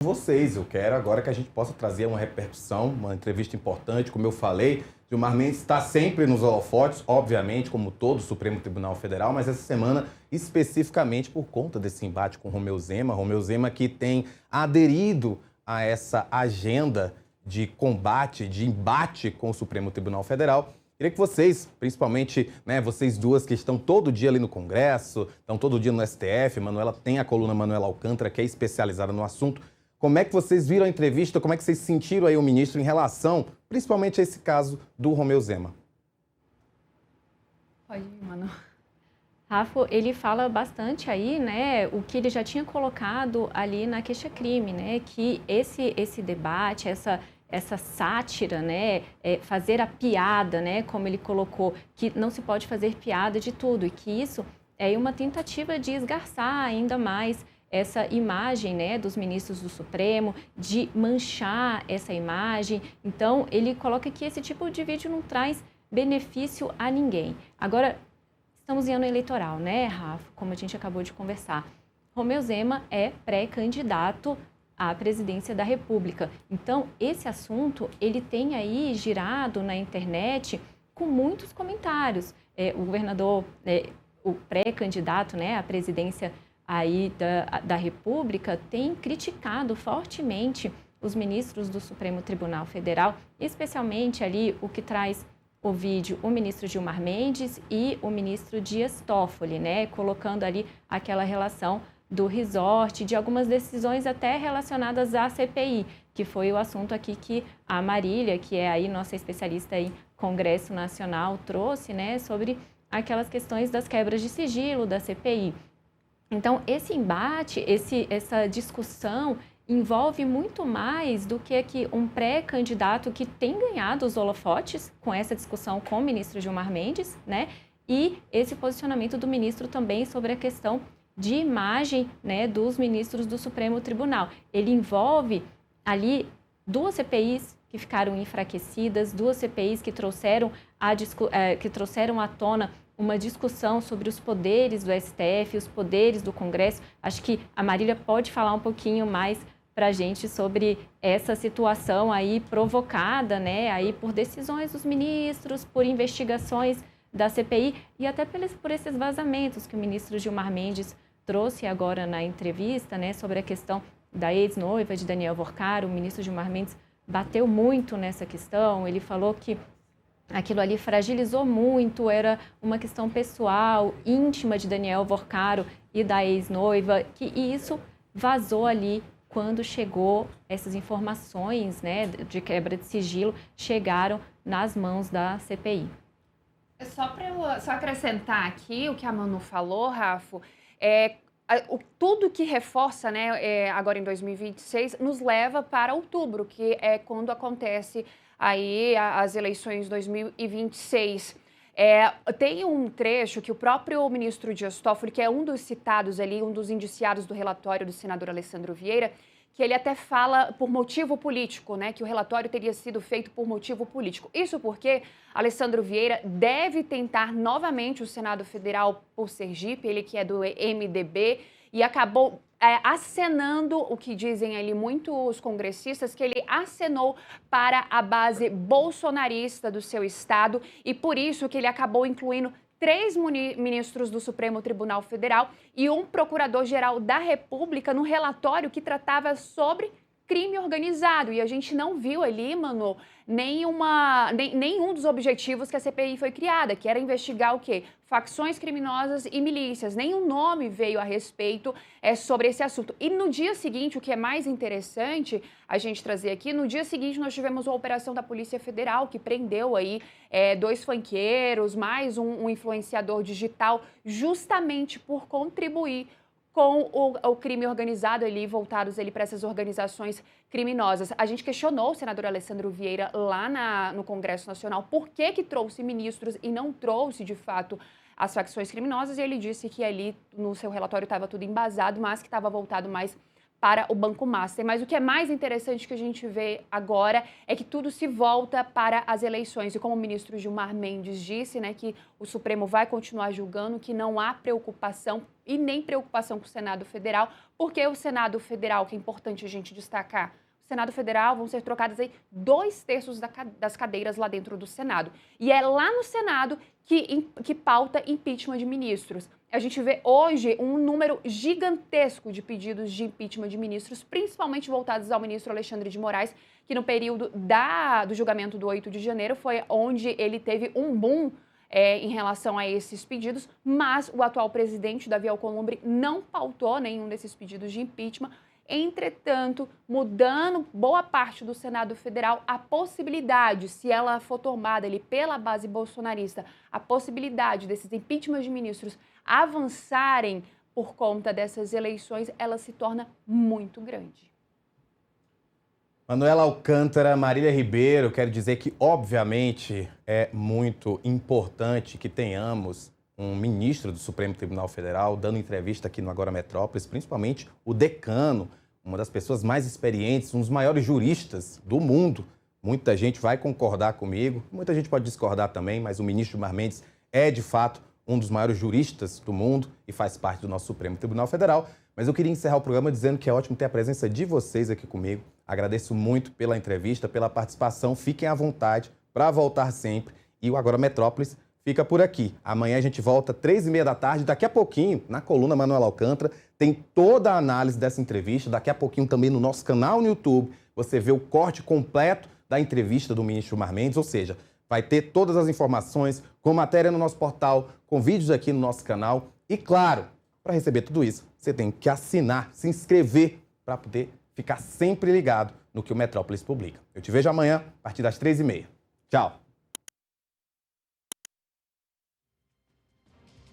vocês. Eu quero agora que a gente possa trazer uma repercussão, uma entrevista importante. Como eu falei, Gilmar Mendes está sempre nos holofotes, obviamente, como todo o Supremo Tribunal Federal, mas essa semana especificamente por conta desse embate com Romeu Zema. Romeu Zema que tem aderido a essa agenda de combate, de embate com o Supremo Tribunal Federal. Queria que vocês, principalmente, vocês duas que estão todo dia ali no Congresso, estão todo dia no STF, Manuela tem a coluna Manuela Alcântara, que é especializada no assunto. Como é que vocês viram a entrevista? Como é que vocês sentiram aí o ministro em relação, principalmente a esse caso do Romeu Zema? Pode ir, mano. Rafa, ele fala bastante aí, o que ele já tinha colocado ali na queixa-crime, que esse debate, essa sátira, fazer a piada, como ele colocou, que não se pode fazer piada de tudo e que isso é uma tentativa de esgarçar ainda mais essa imagem, dos ministros do Supremo, de manchar essa imagem. Então, ele coloca que esse tipo de vídeo não traz benefício a ninguém. Agora, estamos em ano eleitoral, Rafa? Como a gente acabou de conversar. Romeu Zema é pré-candidato à presidência da República. Então, esse assunto, ele tem aí girado na internet com muitos comentários. O governador, o pré-candidato, à presidência aí da República, tem criticado fortemente os ministros do Supremo Tribunal Federal, especialmente ali o que traz o vídeo, o ministro Gilmar Mendes e o ministro Dias Toffoli, colocando ali aquela relação do resort, de algumas decisões até relacionadas à CPI, que foi o assunto aqui que a Marília, que é aí nossa especialista em Congresso Nacional, trouxe, sobre aquelas questões das quebras de sigilo da CPI. Então, esse embate, essa discussão envolve muito mais do que um pré-candidato que tem ganhado os holofotes com essa discussão com o ministro Gilmar Mendes, e esse posicionamento do ministro também sobre a questão de imagem, dos ministros do Supremo Tribunal. Ele envolve ali duas CPIs que ficaram enfraquecidas, duas CPIs que trouxeram à tona uma discussão sobre os poderes do STF, os poderes do Congresso. Acho que a Marília pode falar um pouquinho mais para a gente sobre essa situação aí provocada, aí por decisões dos ministros, por investigações da CPI e até por esses vazamentos que o ministro Gilmar Mendes trouxe agora na entrevista, sobre a questão da ex-noiva de Daniel Worcar. O ministro Gilmar Mendes bateu muito nessa questão, ele falou que aquilo ali fragilizou muito, era uma questão pessoal, íntima de Daniel Worcar e da ex-noiva, e isso vazou ali quando chegou essas informações, de quebra de sigilo, chegaram nas mãos da CPI. Só para eu acrescentar aqui o que a Manu falou, Rafa, tudo que reforça, agora em 2026, nos leva para outubro, que é quando acontece aí as eleições 2026. Tem um trecho que o próprio ministro Dias Toffoli, que é um dos citados ali, um dos indiciados do relatório do senador Alessandro Vieira, que ele até fala por motivo político, que o relatório teria sido feito por motivo político. Isso porque Alessandro Vieira deve tentar novamente o Senado Federal por Sergipe, ele que é do MDB, e acabou acenando o que dizem ali muitos congressistas, que ele acenou para a base bolsonarista do seu estado e por isso que ele acabou incluindo 3 ministros do Supremo Tribunal Federal e um procurador-geral da República no relatório que tratava sobre crime organizado. E a gente não viu ali, Manu, nenhum dos objetivos que a CPI foi criada, que era investigar o quê? Facções criminosas e milícias. Nenhum nome veio a respeito sobre esse assunto. E no dia seguinte, o que é mais interessante a gente trazer aqui, no dia seguinte nós tivemos uma operação da Polícia Federal que prendeu aí 2 funqueiros, mais um influenciador digital, justamente por contribuir com o crime organizado ali, voltados ali para essas organizações criminosas. A gente questionou o senador Alessandro Vieira lá no Congresso Nacional por que trouxe ministros e não trouxe, de fato, as facções criminosas, e ele disse que ali no seu relatório estava tudo embasado, mas que estava voltado mais para o Banco Master. Mas o que é mais interessante que a gente vê agora é que tudo se volta para as eleições. E como o ministro Gilmar Mendes disse, né, que o Supremo vai continuar julgando, que não há preocupação e nem preocupação com o Senado Federal, porque o Senado Federal, que é importante a gente destacar, o Senado Federal vão ser trocadas aí 2/3 das cadeiras lá dentro do Senado. E é lá no Senado que pauta impeachment de ministros. A gente vê hoje um número gigantesco de pedidos de impeachment de ministros, principalmente voltados ao ministro Alexandre de Moraes, que no período do julgamento do 8 de janeiro foi onde ele teve um boom em relação a esses pedidos, mas o atual presidente, Davi Alcolumbre, não pautou nenhum desses pedidos de impeachment. Entretanto, mudando boa parte do Senado Federal, a possibilidade, se ela for tomada ali pela base bolsonarista, a possibilidade desses impeachments de ministros avançarem por conta dessas eleições, ela se torna muito grande. Manuela Alcântara, Marília Ribeiro, quero dizer que, obviamente, é muito importante que tenhamos um ministro do Supremo Tribunal Federal dando entrevista aqui no Agora Metrópolis, principalmente o decano, uma das pessoas mais experientes, um dos maiores juristas do mundo. Muita gente vai concordar comigo, muita gente pode discordar também, mas o ministro Gilmar Mendes é, de fato, um dos maiores juristas do mundo e faz parte do nosso Supremo Tribunal Federal. Mas eu queria encerrar o programa dizendo que é ótimo ter a presença de vocês aqui comigo. Agradeço muito pela entrevista, pela participação. Fiquem à vontade para voltar sempre. E o Agora Metrópolis fica por aqui. Amanhã a gente volta 3h30 da tarde. Daqui a pouquinho, na coluna Manuela Alcântara, tem toda a análise dessa entrevista. Daqui a pouquinho também no nosso canal no YouTube, você vê o corte completo da entrevista do ministro Gilmar Mendes, ou seja, vai ter todas as informações, com matéria no nosso portal, com vídeos aqui no nosso canal. E claro, para receber tudo isso, você tem que assinar, se inscrever para poder ficar sempre ligado no que o Metrópolis publica. Eu te vejo amanhã, a partir das 3h30. Tchau!